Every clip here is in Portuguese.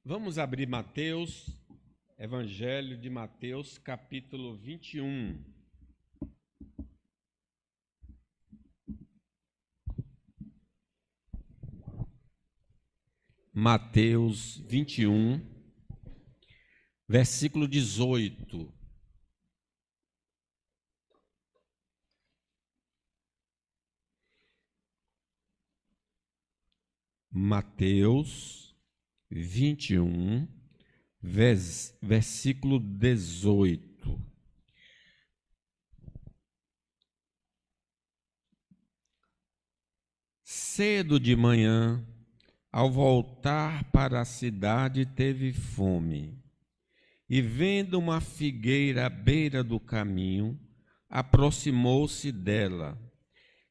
Vamos abrir Mateus, Evangelho de Mateus, capítulo 21. Mateus 21, versículo 18. Mateus 21, versículo 18. Cedo de manhã, ao voltar para a cidade, teve fome. E vendo uma figueira à beira do caminho, aproximou-se dela.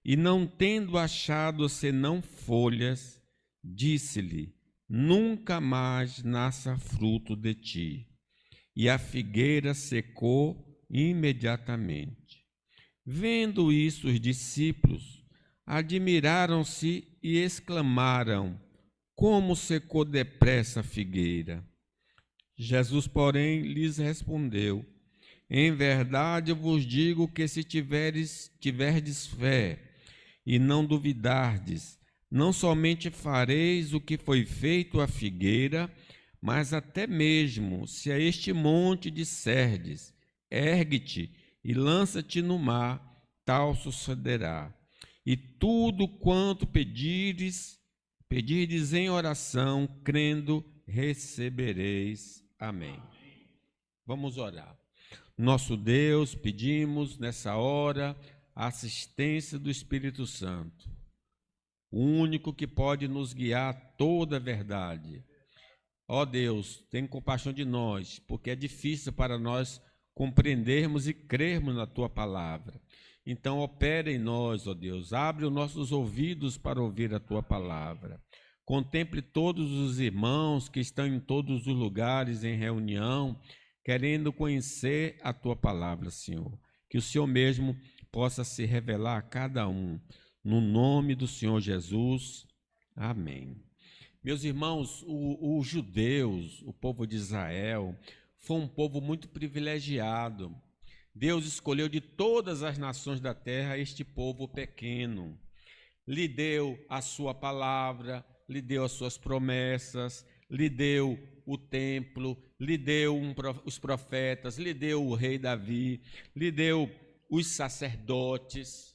E não tendo achado senão folhas, disse-lhe: nunca mais nasça fruto de ti. E a figueira secou imediatamente. Vendo isso, os discípulos admiraram-se e exclamaram: como secou depressa a figueira? Jesus, porém, lhes respondeu: em verdade eu vos digo que se tiverdes fé e não duvidardes, não somente fareis o que foi feito à figueira, mas até mesmo se a este monte disserdes: ergue-te e lança-te no mar, tal sucederá. E tudo quanto pedirdes em oração, crendo, recebereis. Amém. Vamos orar. Nosso Deus, pedimos nessa hora a assistência do Espírito Santo, o único que pode nos guiar a toda a verdade. Ó Deus, tem compaixão de nós, porque é difícil para nós compreendermos e crermos na Tua palavra. Então, opera em nós, ó Deus, abre os nossos ouvidos para ouvir a Tua palavra. Contemple todos os irmãos que estão em todos os lugares em reunião, querendo conhecer a Tua palavra, Senhor. Que o Senhor mesmo possa se revelar a cada um. No nome do Senhor Jesus. Amém. Meus irmãos, os judeus, o povo de Israel, foi um povo muito privilegiado. Deus escolheu de todas as nações da terra este povo pequeno. Lhe deu a sua palavra, lhe deu as suas promessas, lhe deu o templo, lhe deu os profetas, lhe deu o rei Davi, lhe deu os sacerdotes.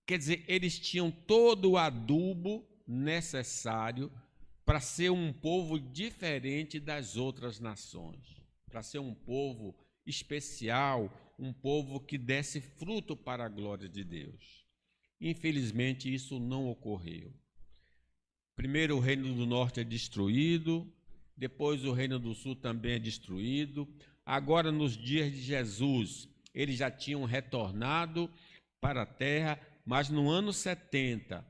Quer dizer, eles tinham todo o adubo necessário para ser um povo diferente das outras nações, para ser um povo especial, um povo que desse fruto para a glória de Deus. Infelizmente, isso não ocorreu. Primeiro o reino do norte é destruído, depois o reino do sul também é destruído. Agora, nos dias de Jesus, eles já tinham retornado para a terra, mas no ano 70,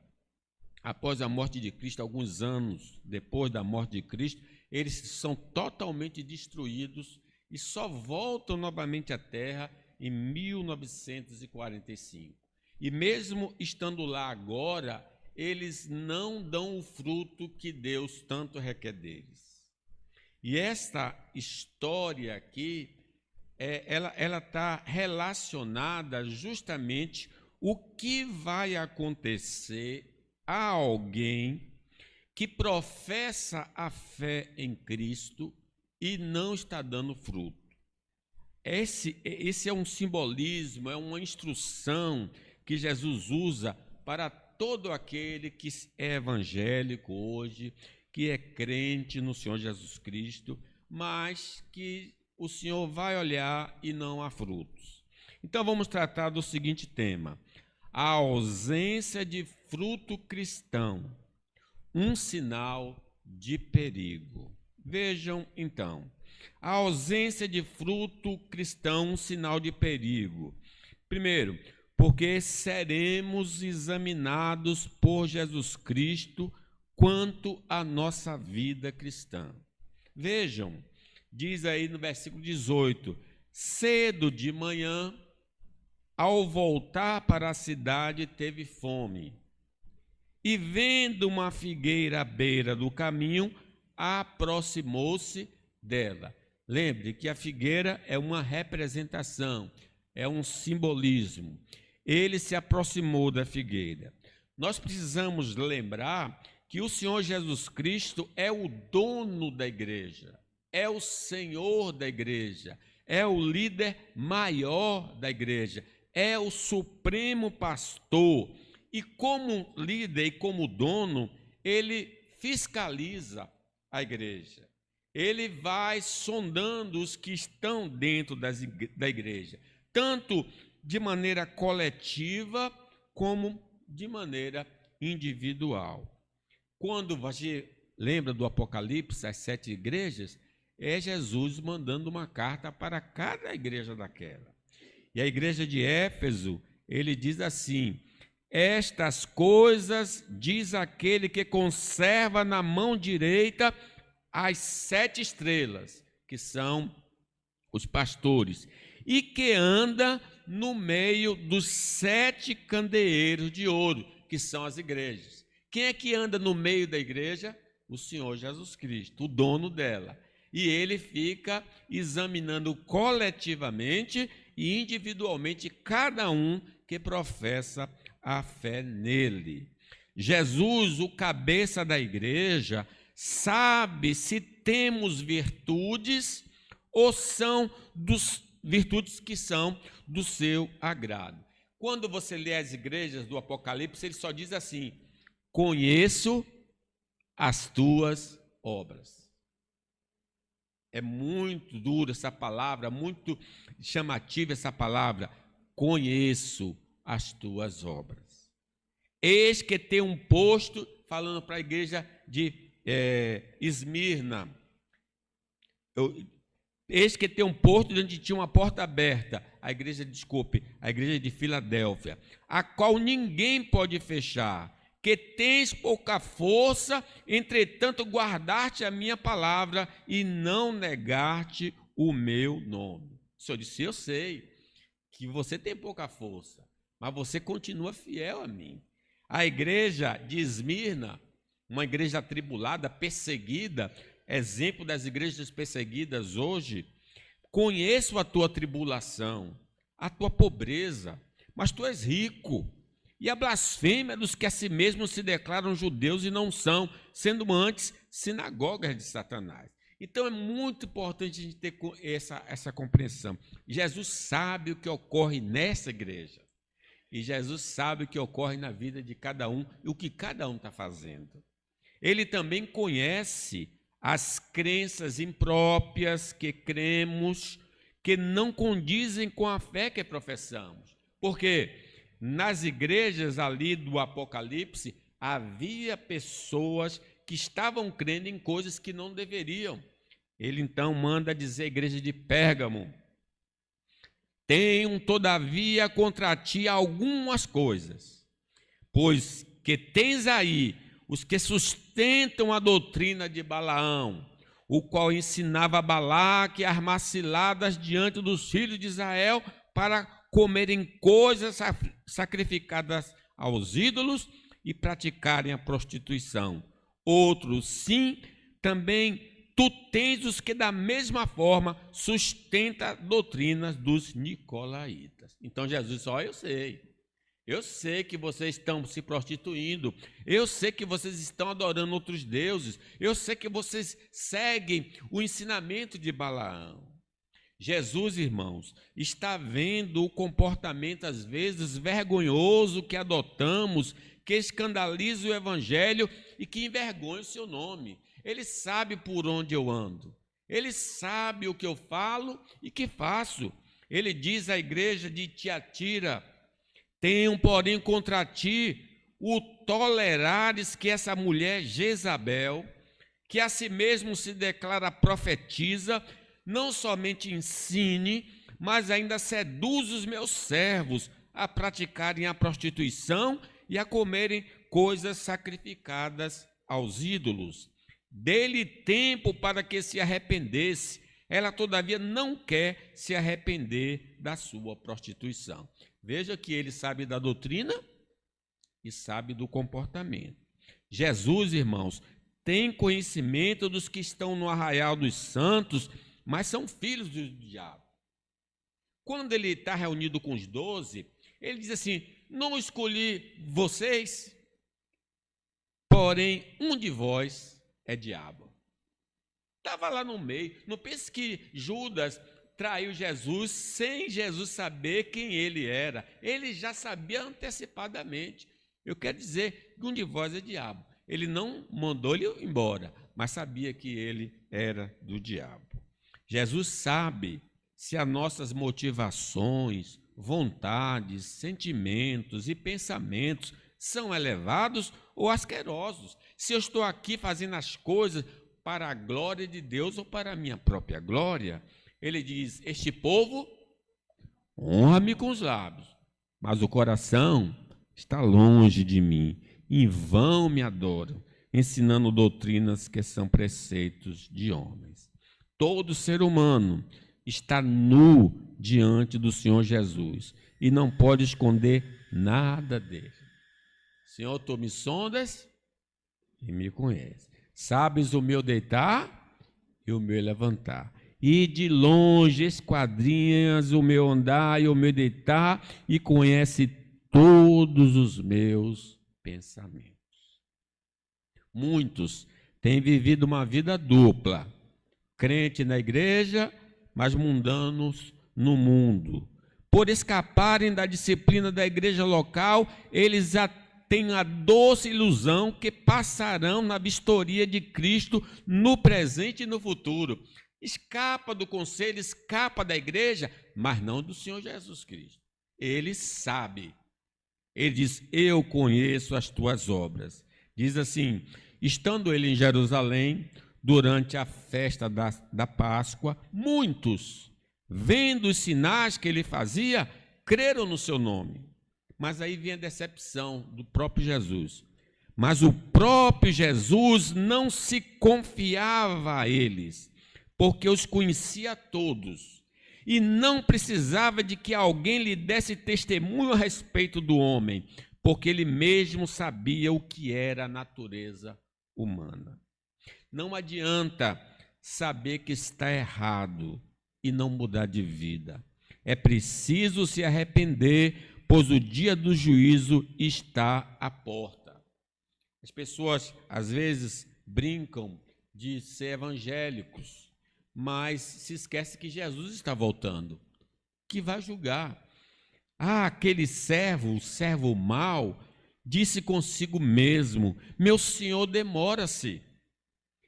após a morte de Cristo, alguns anos depois da morte de Cristo, eles são totalmente destruídos e só voltam novamente à terra em 1945. E mesmo estando lá agora, eles não dão o fruto que Deus tanto requer deles. E esta história aqui, ela está relacionada justamente o que vai acontecer a alguém que professa a fé em Cristo e não está dando fruto. Esse é um simbolismo, é uma instrução que Jesus usa para todo aquele que é evangélico hoje, que é crente no Senhor Jesus Cristo, mas que o Senhor vai olhar e não há frutos. Então vamos tratar do seguinte tema: a ausência de fruto cristão, um sinal de perigo. Vejam então, a ausência de fruto cristão, um sinal de perigo. Primeiro, porque seremos examinados por Jesus Cristo quanto à nossa vida cristã. Vejam, diz aí no versículo 18: cedo de manhã, ao voltar para a cidade, teve fome. E vendo uma figueira à beira do caminho, aproximou-se dela. Lembre que a figueira é uma representação, é um simbolismo. Ele se aproximou da figueira. Nós precisamos lembrar que o Senhor Jesus Cristo é o dono da igreja, é o Senhor da igreja, é o líder maior da igreja, é o supremo pastor. E como líder e como dono, ele fiscaliza a igreja. Ele vai sondando os que estão dentro da igreja, tanto de maneira coletiva como de maneira individual. Quando você lembra do Apocalipse, as 7 igrejas, é Jesus mandando uma carta para cada igreja daquela. E a igreja de Éfeso, ele diz assim: estas coisas diz aquele que conserva na mão direita as 7 estrelas, que são os pastores, e que anda no meio dos 7 candeeiros de ouro, que são as igrejas. Quem é que anda no meio da igreja? O Senhor Jesus Cristo, o dono dela. E ele fica examinando coletivamente e individualmente cada um que professa a fé nele. Jesus, o cabeça da igreja, sabe se temos virtudes ou são virtudes que são do seu agrado. Quando você lê as igrejas do Apocalipse, ele só diz assim: conheço as tuas obras. É muito dura essa palavra, muito chamativa essa palavra. Conheço as tuas obras. Eis que tem um posto, falando para a igreja de Esmirna. Eis que tem um posto onde tinha uma porta aberta. A igreja de Filadélfia, a qual ninguém pode fechar. Que tens pouca força, entretanto guardaste a minha palavra e não negaste o meu nome. O Senhor disse: eu sei que você tem pouca força, mas você continua fiel a mim. A igreja de Esmirna, uma igreja atribulada, perseguida, exemplo das igrejas perseguidas hoje, conheço a tua tribulação, a tua pobreza, mas tu és rico. E a blasfêmia dos que a si mesmos se declaram judeus e não são, sendo antes sinagogas de Satanás. Então é muito importante a gente ter essa compreensão. Jesus sabe o que ocorre nessa igreja. E Jesus sabe o que ocorre na vida de cada um e o que cada um está fazendo. Ele também conhece as crenças impróprias que cremos, que não condizem com a fé que professamos. Por quê? Nas igrejas ali do Apocalipse, havia pessoas que estavam crendo em coisas que não deveriam. Ele então manda dizer à igreja de Pérgamo: tenho todavia contra ti algumas coisas, pois que tens aí os que sustentam a doutrina de Balaão, o qual ensinava a Balaque a armar ciladas diante dos filhos de Israel para comerem coisas sacrificadas aos ídolos e praticarem a prostituição. Outros, sim, também tu tens os que da mesma forma sustenta doutrinas dos nicolaítas. Então Jesus disse: ó, eu sei que vocês estão se prostituindo, eu sei que vocês estão adorando outros deuses, eu sei que vocês seguem o ensinamento de Balaão. Jesus, irmãos, está vendo o comportamento, às vezes, vergonhoso que adotamos, que escandaliza o evangelho e que envergonha o seu nome. Ele sabe por onde eu ando, ele sabe o que eu falo e que faço. Ele diz à igreja de Tiatira: tenho, porém, contra ti o tolerares que essa mulher Jezabel, que a si mesmo se declara profetiza, não somente ensine, mas ainda seduz os meus servos a praticarem a prostituição e a comerem coisas sacrificadas aos ídolos. Dê-lhe tempo para que se arrependesse. Ela, todavia, não quer se arrepender da sua prostituição. Veja que ele sabe da doutrina e sabe do comportamento. Jesus, irmãos, tem conhecimento dos que estão no arraial dos santos, mas são filhos do diabo. Quando ele está reunido com os 12, ele diz assim: não escolhi vocês, porém um de vós é diabo. Estava lá no meio. Não pense que Judas traiu Jesus sem Jesus saber quem ele era. Ele já sabia antecipadamente. Eu quero dizer que um de vós é diabo. Ele não mandou ele embora, mas sabia que ele era do diabo. Jesus sabe se as nossas motivações, vontades, sentimentos e pensamentos são elevados ou asquerosos. Se eu estou aqui fazendo as coisas para a glória de Deus ou para a minha própria glória. Ele diz: este povo honra-me com os lábios, mas o coração está longe de mim. Em vão me adoram, ensinando doutrinas que são preceitos de homens. Todo ser humano está nu diante do Senhor Jesus e não pode esconder nada dele. Senhor, tu me sondas e me conheces. Sabes o meu deitar e o meu levantar. E de longe esquadrinhas o meu andar e o meu deitar e conhece todos os meus pensamentos. Muitos têm vivido uma vida dupla, crente na igreja, mas mundanos no mundo. Por escaparem da disciplina da igreja local, eles têm a doce ilusão que passarão na vistoria de Cristo no presente e no futuro. Escapa do conselho, escapa da igreja, mas não do Senhor Jesus Cristo. Ele sabe. Ele diz: eu conheço as tuas obras. Diz assim: estando ele em Jerusalém, durante a festa da Páscoa, muitos, vendo os sinais que ele fazia, creram no seu nome. Mas aí vem a decepção do próprio Jesus. Mas o próprio Jesus não se confiava a eles, porque os conhecia todos, e não precisava de que alguém lhe desse testemunho a respeito do homem, porque ele mesmo sabia o que era a natureza humana. Não adianta saber que está errado e não mudar de vida. É preciso se arrepender, pois o dia do juízo está à porta. As pessoas, às vezes, brincam de ser evangélicos, mas se esquece que Jesus está voltando, que vai julgar. Aquele servo, o servo mau, disse consigo mesmo: meu senhor demora-se,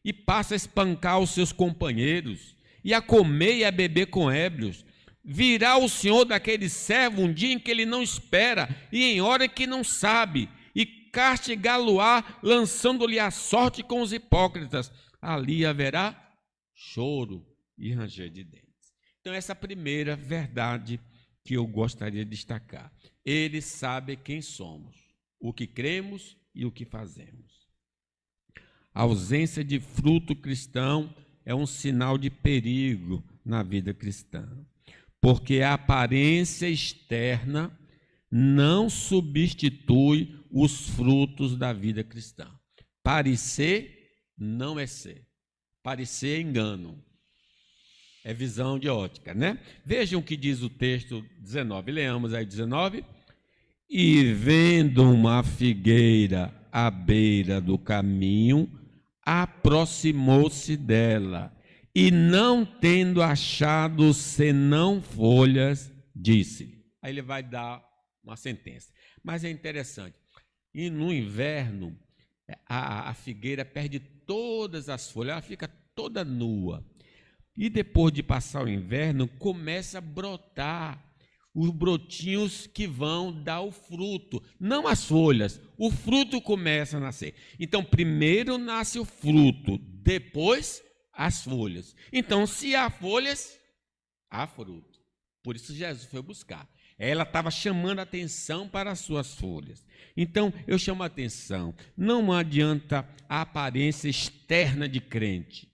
e passa a espancar os seus companheiros, e a comer e a beber com ébrios. Virá o senhor daquele servo um dia em que ele não espera, e em hora que não sabe, e castigá-lo-á, lançando-lhe a sorte com os hipócritas. Ali haverá choro e ranger de dentes. Então, essa é a primeira verdade que eu gostaria de destacar. Ele sabe quem somos, o que cremos e o que fazemos. A ausência de fruto cristão é um sinal de perigo na vida cristã, porque a aparência externa não substitui os frutos da vida cristã. Parecer não é ser. Parecer é engano. É visão de ótica, né? Vejam o que diz o texto 19. Leamos aí 19. E vendo uma figueira à beira do caminho, aproximou-se dela, e não tendo achado senão folhas, disse. Aí ele vai dar uma sentença. Mas é interessante. E no inverno, a figueira perde todas as folhas, ela fica toda nua. E depois de passar o inverno, começa a brotar os brotinhos que vão dar o fruto. Não as folhas, o fruto começa a nascer. Então, primeiro nasce o fruto, depois as folhas. Então, se há folhas, há fruto. Por isso Jesus foi buscar. Ela estava chamando a atenção para as suas folhas. Então, eu chamo a atenção. Não adianta a aparência externa de crente,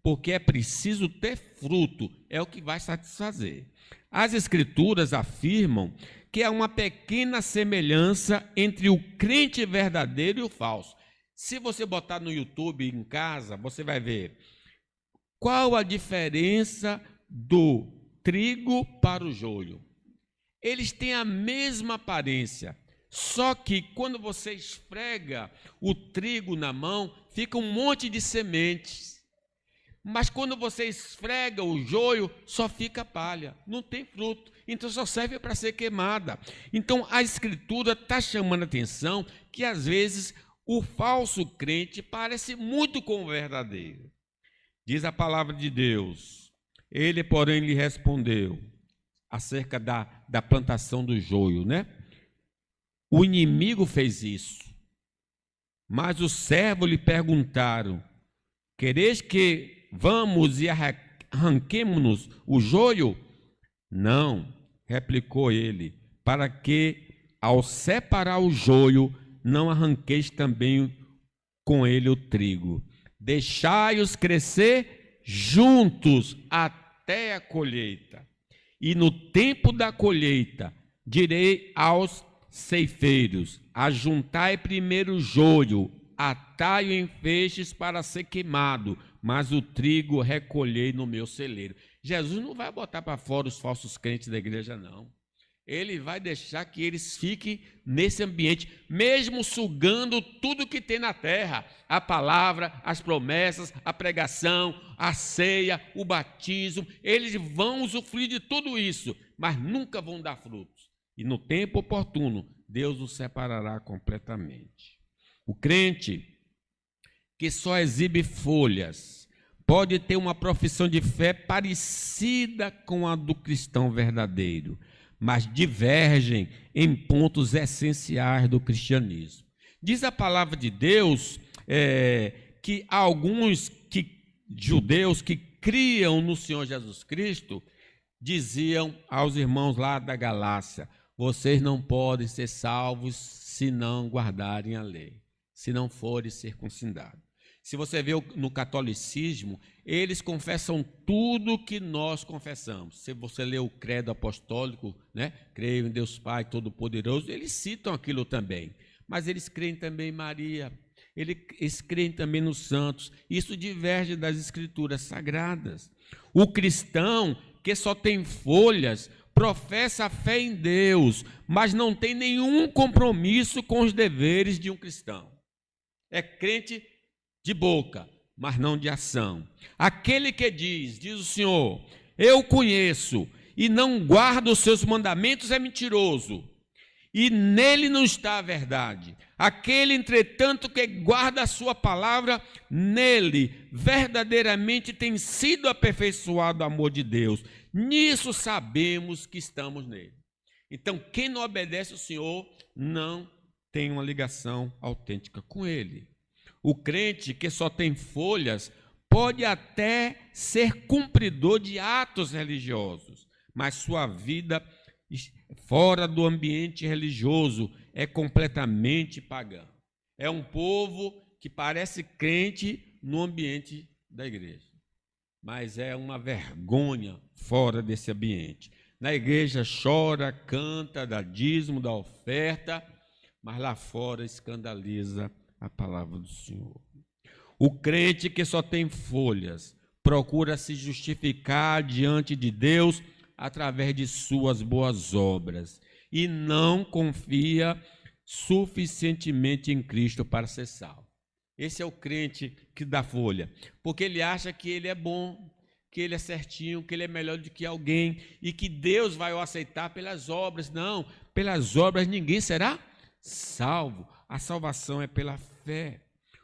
porque é preciso ter fruto, é o que vai satisfazer. As Escrituras afirmam que há uma pequena semelhança entre o crente verdadeiro e o falso. Se você botar no YouTube em casa, você vai ver qual a diferença do trigo para o joio. Eles têm a mesma aparência, só que quando você esfrega o trigo na mão, fica um monte de sementes. Mas quando você esfrega o joio, só fica palha, não tem fruto, então só serve para ser queimada. Então a Escritura está chamando a atenção que às vezes o falso crente parece muito com o verdadeiro. Diz a palavra de Deus, ele porém lhe respondeu, acerca da plantação do joio, né? O inimigo fez isso, mas os servos lhe perguntaram, quereis que vamos e arranquemos-nos o joio? Não, replicou ele, para que ao separar o joio, não arranqueis também com ele o trigo. Deixai-os crescer juntos até a colheita. E no tempo da colheita, direi aos ceifeiros, ajuntai primeiro o joio, atai-o em feixes para ser queimado, mas o trigo recolhei no meu celeiro. Jesus não vai botar para fora os falsos crentes da igreja, não. Ele vai deixar que eles fiquem nesse ambiente, mesmo sugando tudo que tem na terra, a palavra, as promessas, a pregação, a ceia, o batismo, eles vão usufruir de tudo isso, mas nunca vão dar frutos. E no tempo oportuno, Deus os separará completamente. O crente que só exibe folhas pode ter uma profissão de fé parecida com a do cristão verdadeiro, mas divergem em pontos essenciais do cristianismo. Diz a palavra de Deus que alguns judeus que criam no Senhor Jesus Cristo diziam aos irmãos lá da Galácia, vocês não podem ser salvos se não guardarem a lei, se não forem circuncidados. Se você vê no catolicismo, eles confessam tudo que nós confessamos. Se você lê o credo apostólico, né? Creio em Deus Pai Todo-Poderoso, eles citam aquilo também. Mas eles creem também em Maria, eles creem também nos santos. Isso diverge das escrituras sagradas. O cristão que só tem folhas, professa a fé em Deus, mas não tem nenhum compromisso com os deveres de um cristão. É crente de boca, mas não de ação. Aquele que diz o Senhor, eu conheço e não guarda os seus mandamentos é mentiroso, e nele não está a verdade. Aquele, entretanto, que guarda a sua palavra, nele verdadeiramente tem sido aperfeiçoado o amor de Deus. Nisso sabemos que estamos nele. Então, quem não obedece ao Senhor não tem uma ligação autêntica com ele. O crente que só tem folhas pode até ser cumpridor de atos religiosos, mas sua vida fora do ambiente religioso é completamente pagã. É um povo que parece crente no ambiente da igreja, mas é uma vergonha fora desse ambiente. Na igreja chora, canta, dá dízimo, dá oferta, mas lá fora escandaliza a palavra do Senhor. O crente que só tem folhas procura se justificar diante de Deus através de suas boas obras e não confia suficientemente em Cristo para ser salvo. Esse é o crente que dá folha, porque ele acha que ele é bom, que ele é certinho, que ele é melhor do que alguém e que Deus vai o aceitar pelas obras. Não, pelas obras ninguém será salvo. A salvação é pela fé.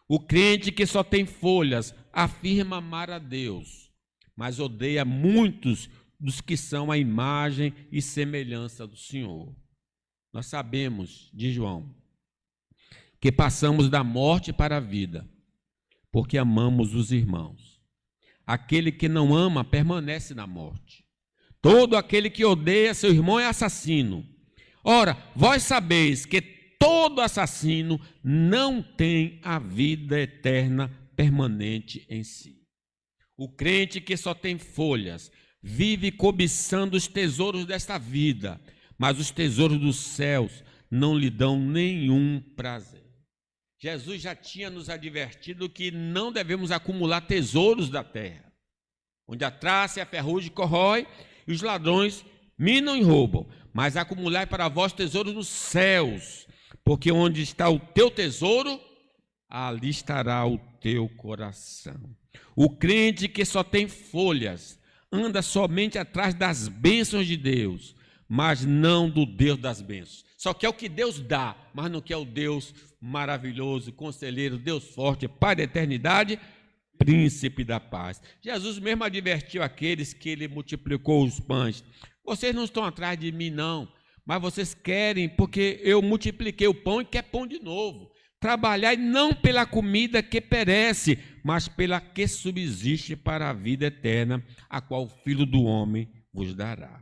O crente que só tem folhas afirma amar a Deus, mas odeia muitos dos que são a imagem e semelhança do Senhor. Nós sabemos, diz João, que passamos da morte para a vida, porque amamos os irmãos. Aquele que não ama permanece na morte. Todo aquele que odeia seu irmão é assassino. Ora, vós sabeis que todo assassino não tem a vida eterna permanente em si. O crente que só tem folhas vive cobiçando os tesouros desta vida, mas os tesouros dos céus não lhe dão nenhum prazer. Jesus já tinha nos advertido que não devemos acumular tesouros da terra, onde a traça e a ferrugem corrói e os ladrões minam e roubam, mas acumulai para vós tesouros nos céus, porque onde está o teu tesouro, ali estará o teu coração. O crente que só tem folhas anda somente atrás das bênçãos de Deus, mas não do Deus das bênçãos. Só quer o que Deus dá, mas não quer o Deus maravilhoso, conselheiro, Deus forte, Pai da eternidade, príncipe da paz. Jesus mesmo advertiu aqueles que ele multiplicou os pães. Vocês não estão atrás de mim, não, mas vocês querem, porque eu multipliquei o pão e quer pão de novo. Trabalhai não pela comida que perece, mas pela que subsiste para a vida eterna, a qual o Filho do Homem vos dará.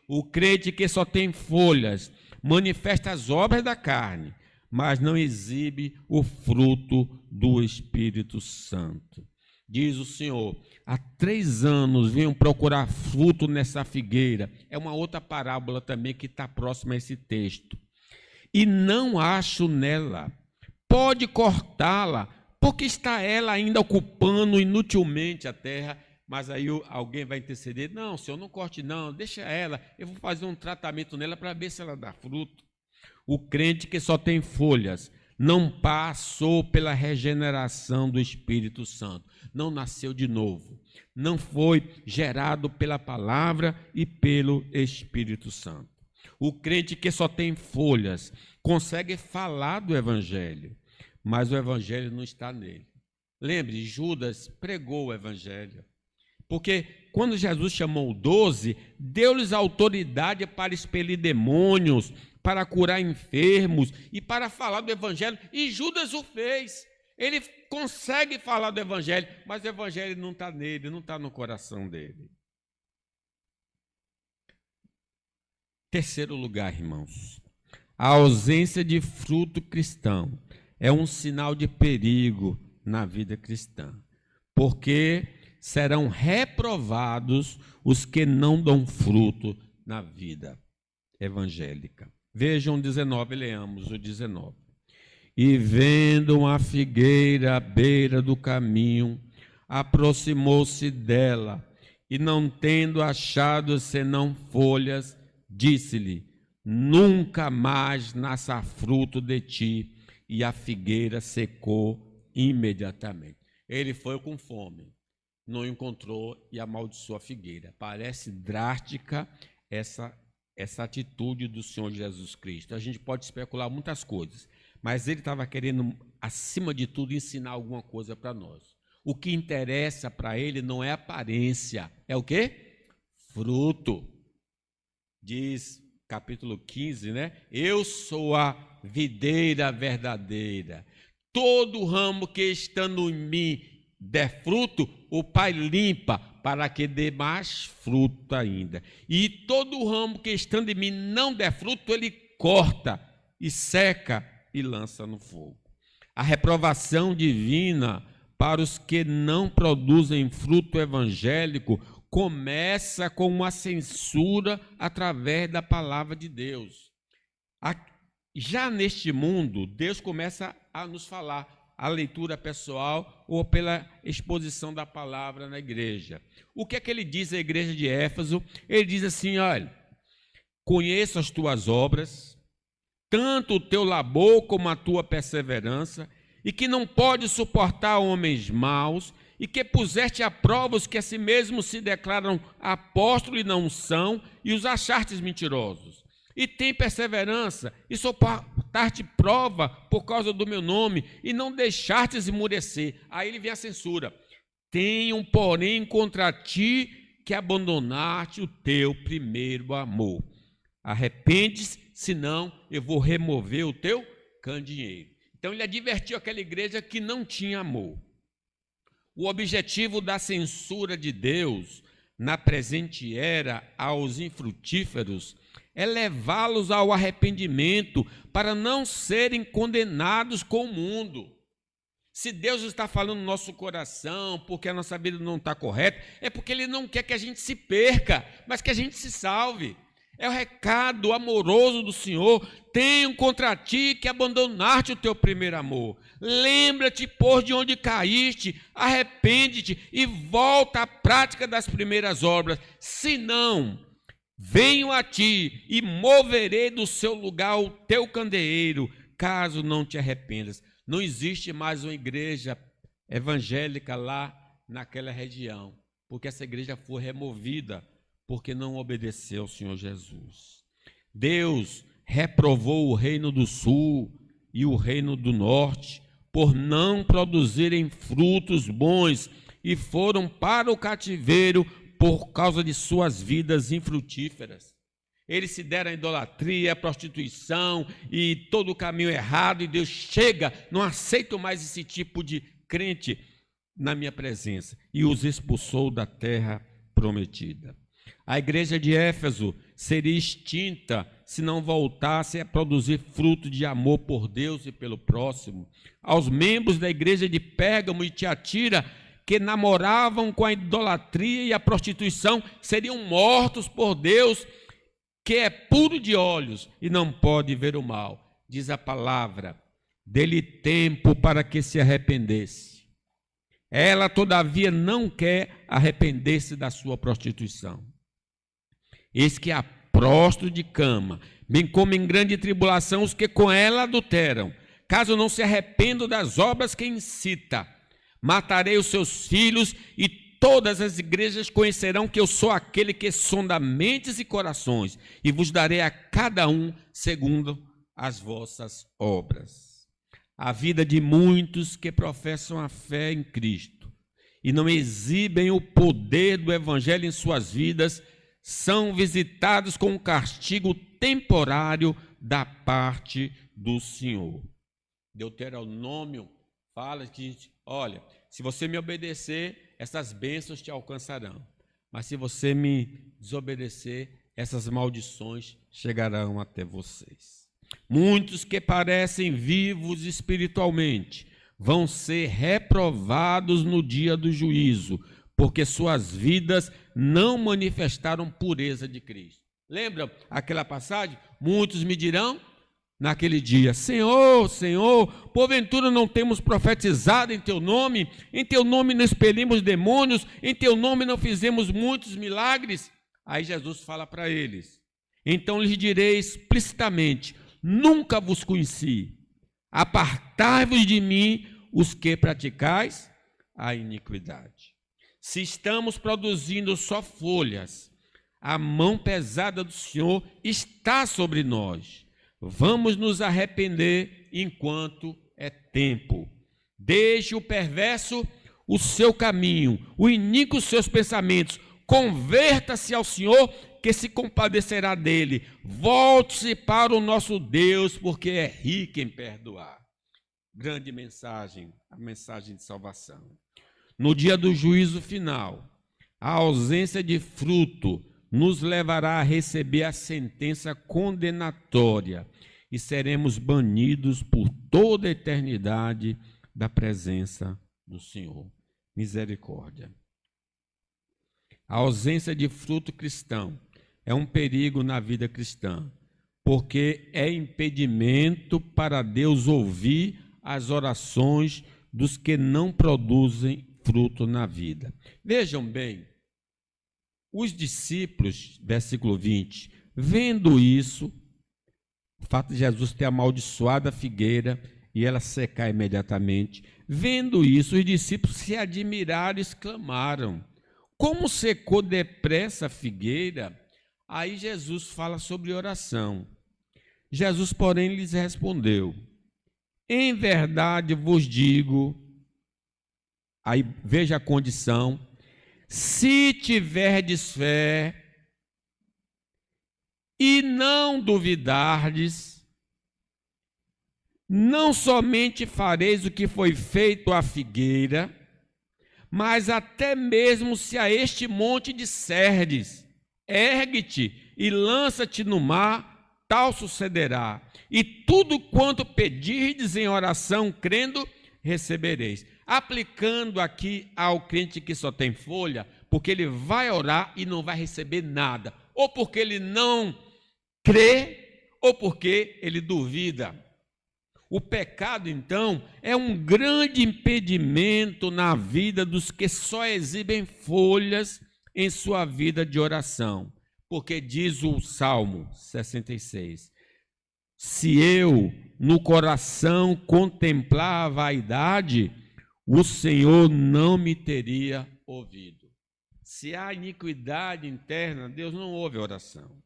O crente que só tem folhas manifesta as obras da carne, mas não exibe o fruto do Espírito Santo. Diz o Senhor, há 3 anos venham procurar fruto nessa figueira. É uma outra parábola também que está próxima a esse texto. E não acho nela. Pode cortá-la, porque está ela ainda ocupando inutilmente a terra. Mas aí alguém vai interceder. Não, Senhor, não corte não, deixa ela. Eu vou fazer um tratamento nela para ver se ela dá fruto. O crente que só tem folhas não passou pela regeneração do Espírito Santo, não nasceu de novo, não foi gerado pela palavra e pelo Espírito Santo. O crente que só tem folhas consegue falar do Evangelho, mas o Evangelho não está nele. Lembre, Judas pregou o Evangelho, porque quando Jesus chamou 12, deu-lhes autoridade para expelir demônios, para curar enfermos e para falar do Evangelho, e Judas o fez. Ele consegue falar do Evangelho, mas o Evangelho não está nele, não está no coração dele. Terceiro lugar, irmãos, a ausência de fruto cristão é um sinal de perigo na vida cristã, porque serão reprovados os que não dão fruto na vida evangélica. Vejam 19, leamos o 19. E vendo uma figueira à beira do caminho, aproximou-se dela, e não tendo achado senão folhas, disse-lhe, nunca mais nasça fruto de ti. E a figueira secou imediatamente. Ele foi com fome, não encontrou e amaldiçoou a figueira. Parece drástica essa atitude do Senhor Jesus Cristo. A gente pode especular muitas coisas, mas ele estava querendo, acima de tudo, ensinar alguma coisa para nós. O que interessa para ele não é aparência, é o quê? Fruto. Diz capítulo 15, né? Eu sou a videira verdadeira. Todo ramo que estando em mim der fruto, o Pai limpa, para que dê mais fruto ainda. E todo ramo que estando em mim não der fruto, ele corta e seca e lança no fogo. A reprovação divina para os que não produzem fruto evangélico começa com uma censura através da palavra de Deus. Já neste mundo, Deus começa a nos falar a leitura pessoal ou pela exposição da palavra na igreja. O que é que ele diz à igreja de Éfeso? Ele diz assim, olha, conheço as tuas obras, tanto o teu labor como a tua perseverança, e que não pode suportar homens maus, e que puseste a prova os que a si mesmos se declaram apóstolos e não são, e os achartes mentirosos. E tem perseverança, e suportar-te prova por causa do meu nome, e não deixar-te esmurecer. Aí ele vem a censura. Tenho, porém, contra ti que abandonar-te o teu primeiro amor. Arrepende-se, senão eu vou remover o teu candeeiro. Então ele advertiu aquela igreja que não tinha amor. O objetivo da censura de Deus na presente era aos infrutíferos é levá-los ao arrependimento para não serem condenados com o mundo. Se Deus está falando no nosso coração porque a nossa vida não está correta, é porque Ele não quer que a gente se perca, mas que a gente se salve. É o recado amoroso do Senhor. Tenho contra ti que abandonaste o teu primeiro amor. Lembra-te, pois, de onde caíste, arrepende-te e volta à prática das primeiras obras. Senão, venho a ti e moverei do seu lugar o teu candeeiro, caso não te arrependas. Não existe mais uma igreja evangélica lá naquela região, porque essa igreja foi removida, porque não obedeceu ao Senhor Jesus. Deus reprovou o reino do sul e o reino do norte por não produzirem frutos bons e foram para o cativeiro por causa de suas vidas infrutíferas. Eles se deram à idolatria, à prostituição e todo o caminho errado, e Deus chega, não aceito mais esse tipo de crente na minha presença, e os expulsou da terra prometida. A igreja de Éfeso seria extinta se não voltasse a produzir fruto de amor por Deus e pelo próximo. Aos membros da igreja de Pérgamo e Tiatira, que namoravam com a idolatria e a prostituição, seriam mortos por Deus, que é puro de olhos e não pode ver o mal. Diz a palavra: dê-lhe tempo para que se arrependesse. Ela, todavia, não quer arrepender-se da sua prostituição. Eis que há prostro de cama, bem como em grande tribulação os que com ela adulteram. Caso não se arrependam das obras que incita, matarei os seus filhos, e todas as igrejas conhecerão que eu sou aquele que sonda mentes e corações, e vos darei a cada um segundo as vossas obras. A vida de muitos que professam a fé em Cristo e não exibem o poder do Evangelho em suas vidas são visitados com um castigo temporário da parte do Senhor. Deuteronômio fala que, olha, se você me obedecer, essas bênçãos te alcançarão. Mas se você me desobedecer, essas maldições chegarão até vocês. Muitos que parecem vivos espiritualmente vão ser reprovados no dia do juízo, porque suas vidas não manifestaram pureza de Cristo. Lembra aquela passagem? Muitos me dirão naquele dia: Senhor, Senhor, porventura não temos profetizado em teu nome não expelimos demônios, em teu nome não fizemos muitos milagres? Aí Jesus fala para eles: então lhes direi explicitamente: nunca vos conheci, apartai-vos de mim, os que praticais a iniquidade. Se estamos produzindo só folhas, a mão pesada do Senhor está sobre nós. Vamos nos arrepender enquanto é tempo. Deixe o perverso o seu caminho, o iníquo os seus pensamentos. Converta-se ao Senhor, que se compadecerá dele. Volte-se para o nosso Deus, porque é rico em perdoar. Grande mensagem, a mensagem de salvação. No dia do juízo final, a ausência de fruto nos levará a receber a sentença condenatória e seremos banidos por toda a eternidade da presença do Senhor. Misericórdia. A ausência de fruto cristão é um perigo na vida cristã, porque é impedimento para Deus ouvir as orações dos que não produzem fruto na vida. Vejam bem, os discípulos, versículo 20, vendo isso, o fato de Jesus ter amaldiçoado a figueira e ela secar imediatamente, vendo isso, os discípulos se admiraram e exclamaram: como secou depressa a figueira? Aí Jesus fala sobre oração. Jesus, porém, lhes respondeu: em verdade vos digo, aí veja a condição, se tiverdes fé e não duvidardes, não somente fareis o que foi feito à figueira, mas até mesmo se a este monte disserdes: ergue-te e lança-te no mar, tal sucederá. E tudo quanto pedirdes em oração, crendo, recebereis. Aplicando aqui ao crente que só tem folha, porque ele vai orar e não vai receber nada, ou porque ele não crê ou porque ele duvida. O pecado, então, é um grande impedimento na vida dos que só exibem folhas em sua vida de oração. Porque diz o Salmo 66, se eu no coração contemplar a vaidade, o Senhor não me teria ouvido. Se há iniquidade interna, Deus não ouve a oração.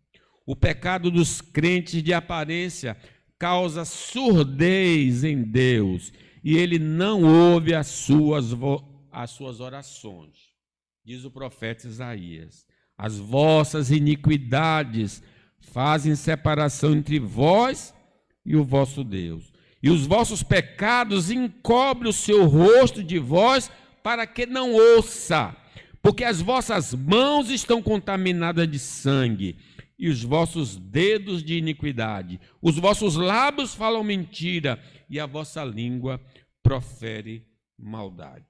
O pecado dos crentes de aparência causa surdez em Deus e ele não ouve as suas orações. Diz o profeta Isaías, as vossas iniquidades fazem separação entre vós e o vosso Deus, e os vossos pecados encobrem o seu rosto de vós para que não ouça, porque as vossas mãos estão contaminadas de sangue e os vossos dedos de iniquidade, os vossos lábios falam mentira e a vossa língua profere maldade.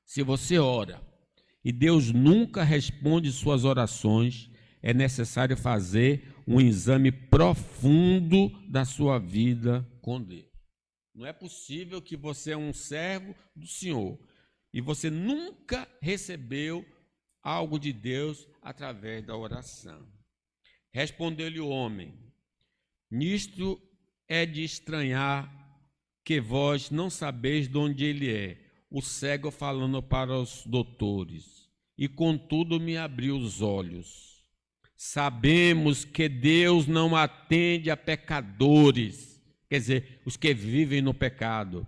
Se você ora e Deus nunca responde suas orações, é necessário fazer um exame profundo da sua vida com Deus. Não é possível que você é um servo do Senhor e você nunca recebeu algo de Deus através da oração. Respondeu-lhe o homem, nisto é de estranhar que vós não sabeis de onde ele é, o cego falando para os doutores, e contudo me abriu os olhos. Sabemos que Deus não atende a pecadores, quer dizer, os que vivem no pecado.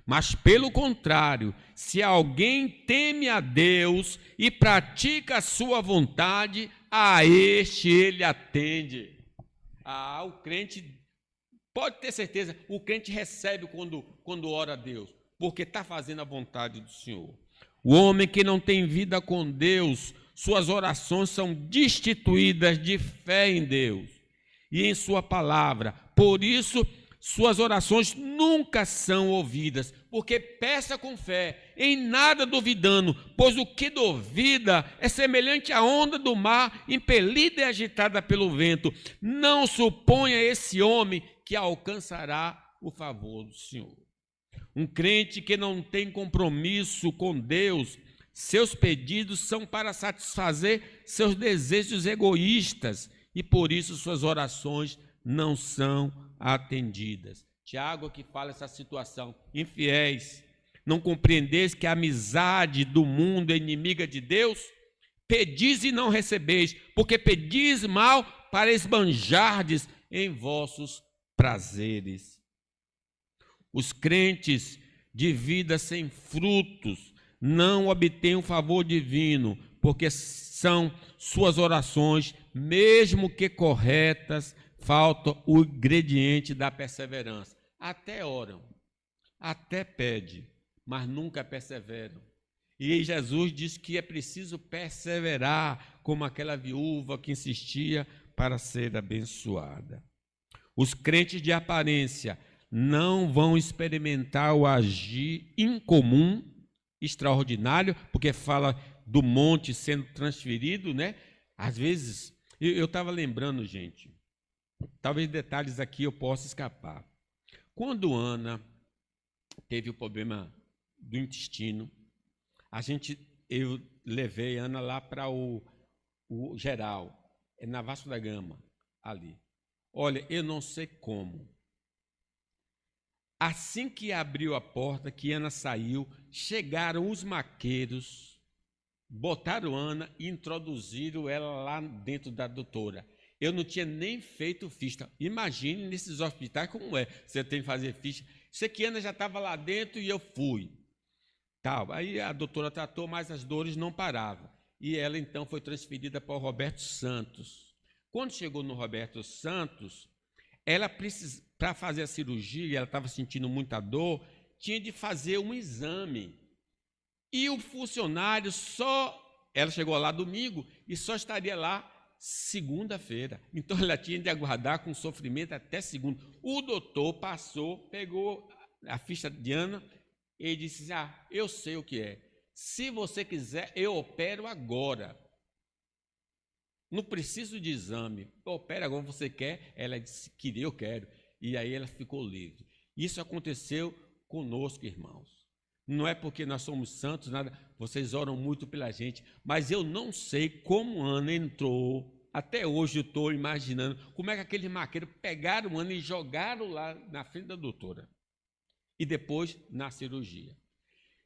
Mas, pelo contrário, se alguém teme a Deus e pratica a sua vontade, a este ele atende. O crente, pode ter certeza, o crente recebe quando ora a Deus, porque está fazendo a vontade do Senhor. O homem que não tem vida com Deus, suas orações são destituídas de fé em Deus e em sua palavra. Por isso, suas orações nunca são ouvidas, porque peça com fé, em nada duvidando, pois o que duvida é semelhante à onda do mar, impelida e agitada pelo vento. Não suponha esse homem que alcançará o favor do Senhor. Um crente que não tem compromisso com Deus, seus pedidos são para satisfazer seus desejos egoístas e por isso suas orações não são atendidas. Tiago que fala essa situação. Infiéis, não compreendeis que a amizade do mundo é inimiga de Deus? Pedis e não recebeis, porque pedis mal para esbanjardes em vossos prazeres. Os crentes de vida sem frutos não obtêm o favor divino, porque são suas orações, mesmo que corretas, falta o ingrediente da perseverança. Até oram, até pedem, mas nunca perseveram. E Jesus diz que é preciso perseverar, como aquela viúva que insistia para ser abençoada. Os crentes de aparência não vão experimentar o agir incomum, extraordinário, porque fala do monte sendo transferido, né? Às vezes, eu estava lembrando, gente, talvez detalhes aqui eu possa escapar. Quando Ana teve o problema do intestino, eu levei Ana lá para o geral, na Vasco da Gama, ali. Olha, eu não sei como. Assim que abriu a porta, que Ana saiu, chegaram os maqueiros, botaram Ana e introduziram ela lá dentro da doutora. Eu não tinha nem feito ficha. Imagine nesses hospitais como é. Você tem que fazer ficha. Sei que Ana já estava lá dentro e eu fui. Aí a doutora tratou, mas as dores não paravam. E ela então foi transferida para o Roberto Santos. Quando chegou no Roberto Santos, ela para fazer a cirurgia, ela estava sentindo muita dor, tinha de fazer um exame. E o funcionário ela chegou lá domingo e só estaria lá segunda-feira. Então ela tinha de aguardar com sofrimento até segunda. O doutor passou, pegou a ficha de Ana e disse: eu sei o que é. Se você quiser, eu opero agora. Não preciso de exame. Pera, agora você quer? Ela disse, queria, eu quero. E aí ela ficou livre. Isso aconteceu conosco, irmãos. Não é porque nós somos santos, nada. Vocês oram muito pela gente, mas eu não sei como Ana entrou. Até hoje eu estou imaginando como é que aqueles maqueiros pegaram Ana e jogaram lá na frente da doutora. E depois na cirurgia.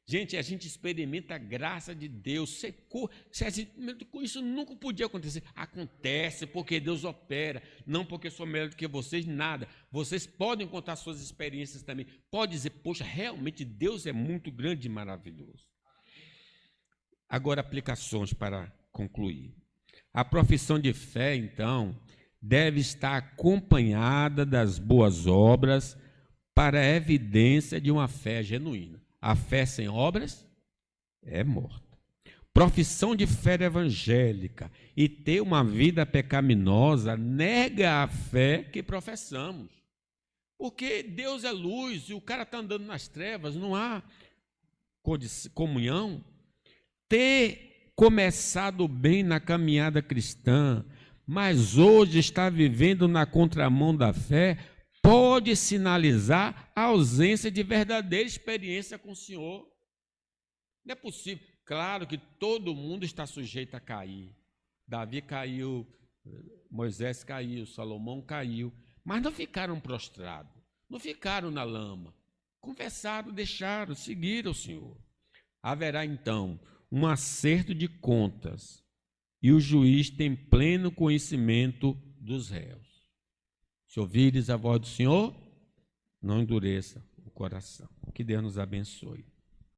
Gente, a gente experimenta a graça de Deus. Isso nunca podia acontecer. Acontece porque Deus opera, não porque sou melhor do que vocês, nada. Vocês podem contar suas experiências também. Pode dizer, poxa, realmente Deus é muito grande e maravilhoso. Agora, aplicações para concluir. A profissão de fé, então, deve estar acompanhada das boas obras para a evidência de uma fé genuína. A fé sem obras é morta. Profissão de fé evangélica e ter uma vida pecaminosa nega a fé que professamos. Porque Deus é luz e o cara está andando nas trevas, não há comunhão. Ter começado bem na caminhada cristã, mas hoje está vivendo na contramão da fé, pode sinalizar a ausência de verdadeira experiência com o Senhor. Não é possível. Claro que todo mundo está sujeito a cair. Davi caiu, Moisés caiu, Salomão caiu, mas não ficaram prostrados, não ficaram na lama. Confessaram, deixaram, seguiram o Senhor. Haverá então um acerto de contas e o juiz tem pleno conhecimento dos réus. Se ouvires a voz do Senhor, não endureça o coração. Que Deus nos abençoe.